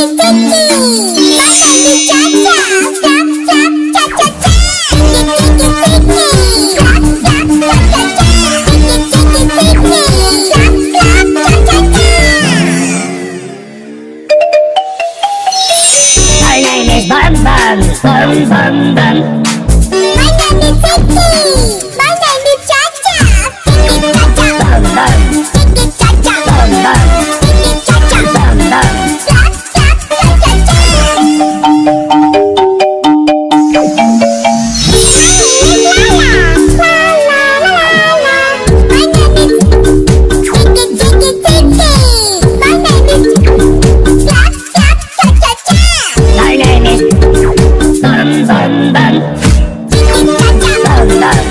Bum bum bum. My name is Vicky. My name is Cha-Cha. Vicky Cha-Cha. Bum bum. Vicky Cha-Cha. Bum bum. Vicky Cha-Cha. Bum bum. Clap, clap, cha-cha-cha. My name is Vicky, Vicky, Vicky. My name is clap, clap, cha-cha-cha. My name is Bum bum bum. Vicky Cha-Cha. Bum bum.